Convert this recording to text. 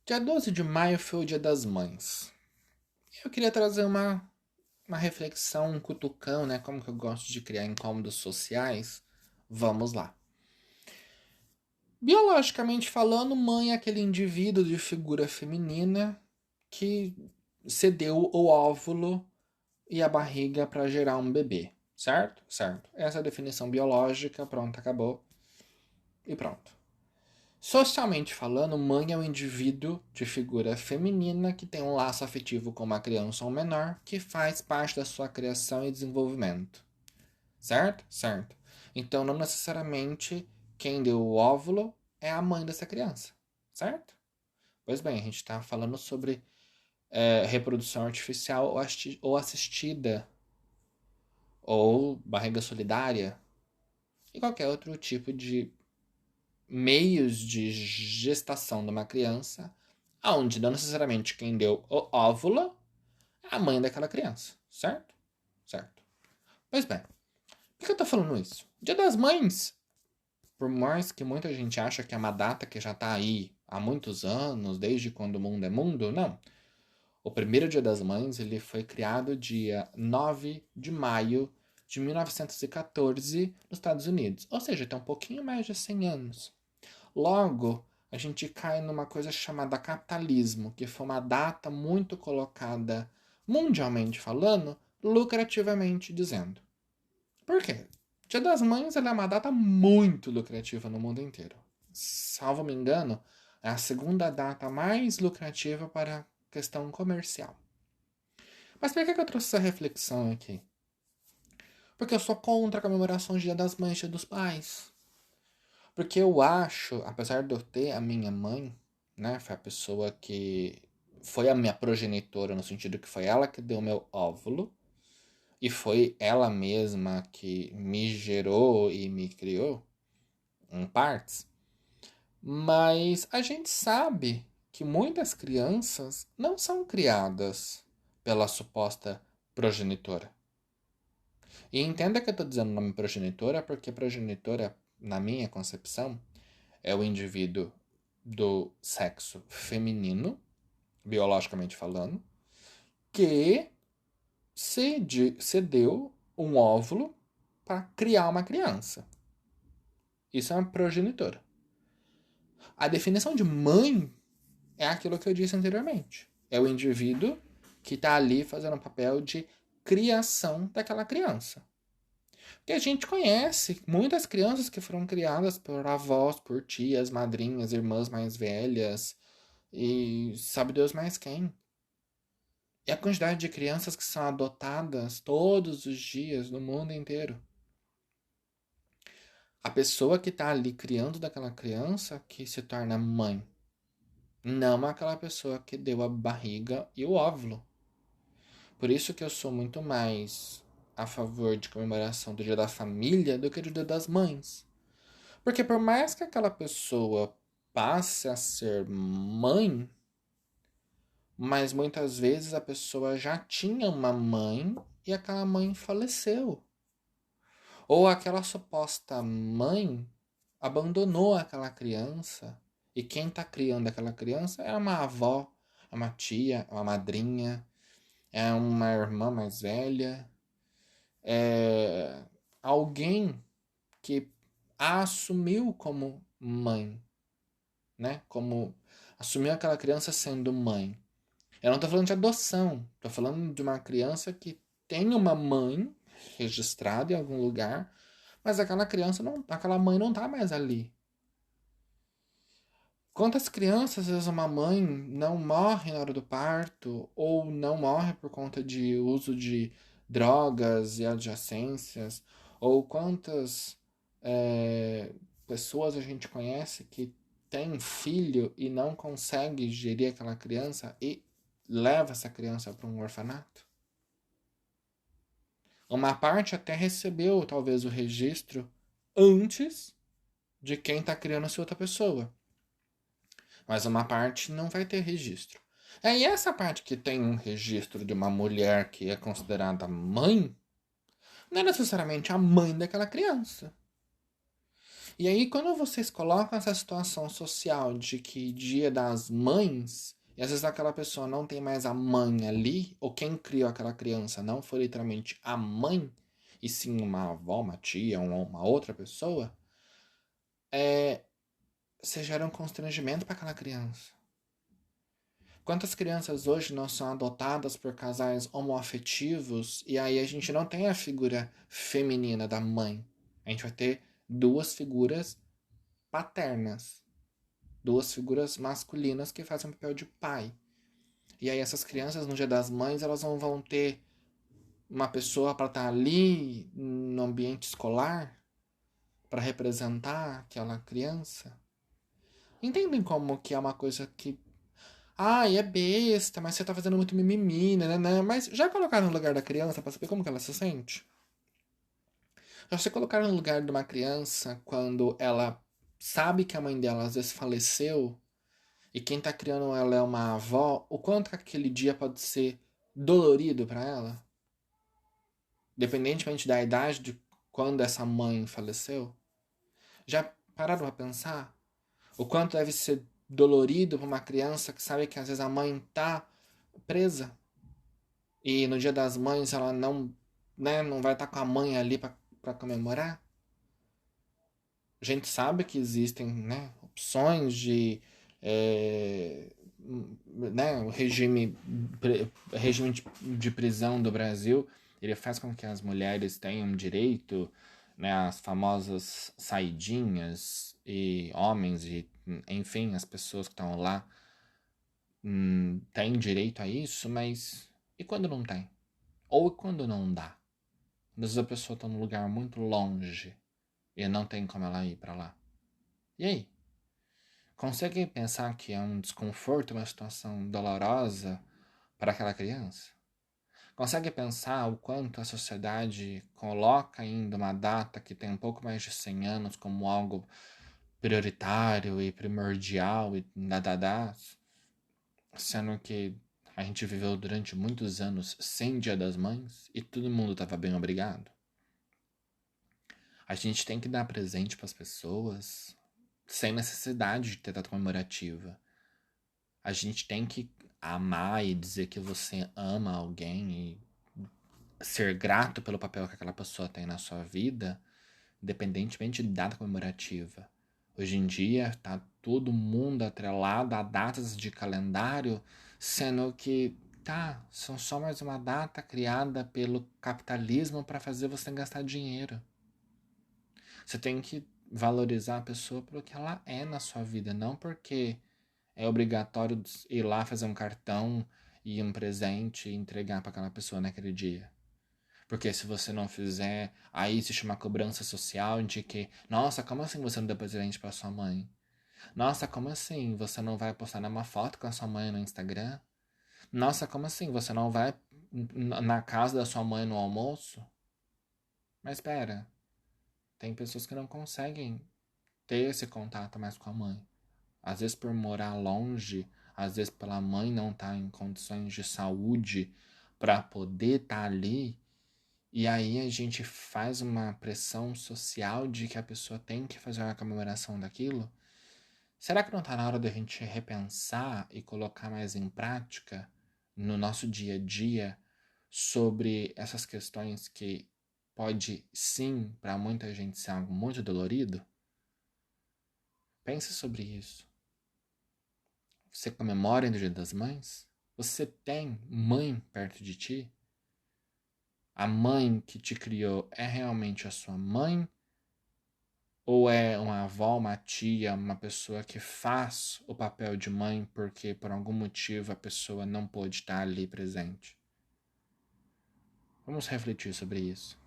Dia 12 de maio foi o Dia das Mães. Eu queria trazer uma reflexão, um cutucão, né? Como que eu gosto de criar incômodos sociais. Vamos lá. Biologicamente falando, mãe é aquele indivíduo de figura feminina que cedeu o óvulo e a barriga para gerar um bebê. Certo? Certo. Essa é a definição biológica. Pronto, acabou. E pronto. Socialmente falando, mãe é um indivíduo de figura feminina que tem um laço afetivo com uma criança ou um menor que faz parte da sua criação e desenvolvimento. Certo? Certo. Então, não necessariamente quem deu o óvulo é a mãe dessa criança. Certo? Pois bem, a gente está falando sobre reprodução artificial ou assistida, ou barriga solidária, e qualquer outro tipo de meios de gestação de uma criança, onde não necessariamente quem deu o óvulo é a mãe daquela criança, certo? Certo. Pois bem, por que eu tô falando isso? Dia das Mães, por mais que muita gente acha que é uma data que já tá aí há muitos anos, desde quando o mundo é mundo, não. O primeiro Dia das Mães ele foi criado dia 9 de maio de 1914 nos Estados Unidos, ou seja, tem um pouquinho mais de 100 anos. Logo, a gente cai numa coisa chamada capitalismo, que foi uma data muito colocada, mundialmente falando, lucrativamente dizendo. Por quê? Dia das Mães é uma data muito lucrativa no mundo inteiro. Salvo me engano, é a segunda data mais lucrativa para a questão comercial. Mas por que eu trouxe essa reflexão aqui? Porque eu sou contra a comemoração do Dia das Mães e Dia dos Pais. Porque eu acho, apesar de eu ter a minha mãe, né, foi a pessoa que foi a minha progenitora, no sentido que foi ela que deu meu óvulo, e foi ela mesma que me gerou e me criou, em partes, mas a gente sabe que muitas crianças não são criadas pela suposta progenitora. E entenda que eu estou dizendo o nome progenitora porque progenitora, na minha concepção, é o indivíduo do sexo feminino, biologicamente falando, que cedeu um óvulo para criar uma criança. Isso é uma progenitora. A definição de mãe é aquilo que eu disse anteriormente. É o indivíduo que está ali fazendo o papel de criação daquela criança. Porque a gente conhece muitas crianças que foram criadas por avós, por tias, madrinhas, irmãs mais velhas e sabe Deus mais quem. E a quantidade de crianças que são adotadas todos os dias no mundo inteiro. A pessoa que está ali criando daquela criança que se torna mãe. Não aquela pessoa que deu a barriga e o óvulo. Por isso que eu sou muito mais a favor de comemoração do Dia da Família do que do Dia das Mães. Porque por mais que aquela pessoa passe a ser mãe, mas muitas vezes a pessoa já tinha uma mãe e aquela mãe faleceu. Ou aquela suposta mãe abandonou aquela criança e quem está criando aquela criança é uma avó, é uma tia, é uma madrinha, é uma irmã mais velha, é alguém que a assumiu como mãe, né? Como assumiu aquela criança sendo mãe. Eu não tô falando de adoção, tô falando de uma criança que tem uma mãe registrada em algum lugar, mas aquela criança não, aquela mãe não tá mais ali. Quantas crianças, às vezes, uma mãe não morre na hora do parto, ou não morre por conta de uso de drogas e adjacências, ou quantas é, pessoas a gente conhece que tem um filho e não consegue gerir aquela criança e leva essa criança para um orfanato? Uma parte até recebeu, talvez, o registro antes de quem está criando essa outra pessoa. Mas uma parte não vai ter registro. É, e essa parte que tem um registro de uma mulher que é considerada mãe, não é necessariamente a mãe daquela criança. E aí, quando vocês colocam essa situação social de que Dia das Mães, e às vezes aquela pessoa não tem mais a mãe ali, ou quem criou aquela criança não foi literalmente a mãe, e sim uma avó, uma tia, uma outra pessoa, você gera um constrangimento para aquela criança. Quantas crianças hoje não são adotadas por casais homoafetivos e aí a gente não tem a figura feminina da mãe. A gente vai ter duas figuras paternas, duas figuras masculinas que fazem o papel de pai. E aí essas crianças no Dia das Mães, elas não vão ter uma pessoa para estar ali no ambiente escolar para representar aquela criança. Entendem como que é uma coisa que é besta, mas você tá fazendo muito mimimi, né? Mas já colocaram no lugar da criança pra saber como que ela se sente? Já se colocaram no lugar de uma criança quando ela sabe que a mãe dela às vezes faleceu e quem tá criando ela é uma avó, o quanto que aquele dia pode ser dolorido pra ela? Independentemente da idade de quando essa mãe faleceu? Já pararam pra pensar? O quanto deve ser dolorido pra uma criança que sabe que às vezes a mãe tá presa? E no Dia das Mães ela não, né, não vai estar com a mãe ali para comemorar. A gente sabe que existem, né, opções de né, regime de prisão do Brasil, ele faz com que as mulheres tenham direito, né, às famosas saidinhas, e homens e enfim, as pessoas que estão lá têm direito a isso, mas e quando não tem? Ou quando não dá. Às vezes a pessoa está num lugar muito longe e não tem como ela ir para lá. E aí? Consegue pensar que é um desconforto, uma situação dolorosa para aquela criança? Consegue pensar o quanto a sociedade coloca ainda uma data que tem um pouco mais de 100 anos como algo prioritário e primordial e nada, sendo que a gente viveu durante muitos anos sem Dia das Mães e todo mundo estava bem obrigado? A gente tem que dar presente para as pessoas sem necessidade de ter data comemorativa. A gente tem que amar e dizer que você ama alguém e ser grato pelo papel que aquela pessoa tem na sua vida, independentemente de data comemorativa. Hoje em dia tá todo mundo atrelado a datas de calendário, sendo que são só mais uma data criada pelo capitalismo para fazer você gastar dinheiro. Você tem que valorizar a pessoa pelo que ela é na sua vida, não porque é obrigatório ir lá fazer um cartão e um presente e entregar para aquela pessoa naquele dia. Porque se você não fizer, aí existe uma cobrança social de que, nossa, como assim você não deu presente para sua mãe? Nossa, como assim você não vai postar nenhuma foto com a sua mãe no Instagram? Nossa, como assim você não vai na casa da sua mãe no almoço? Mas espera, tem pessoas que não conseguem ter esse contato mais com a mãe. Às vezes por morar longe, às vezes pela mãe não estar em condições de saúde para poder estar ali. E aí a gente faz uma pressão social de que a pessoa tem que fazer uma comemoração daquilo. Será que não está na hora da gente repensar e colocar mais em prática no nosso dia a dia sobre essas questões que pode sim para muita gente ser algo muito dolorido? Pense sobre isso. Você comemora no Dia das Mães? Você tem mãe perto de ti? A mãe que te criou é realmente a sua mãe? Ou é uma avó, uma tia, uma pessoa que faz o papel de mãe porque por algum motivo a pessoa não pôde estar ali presente? Vamos refletir sobre isso.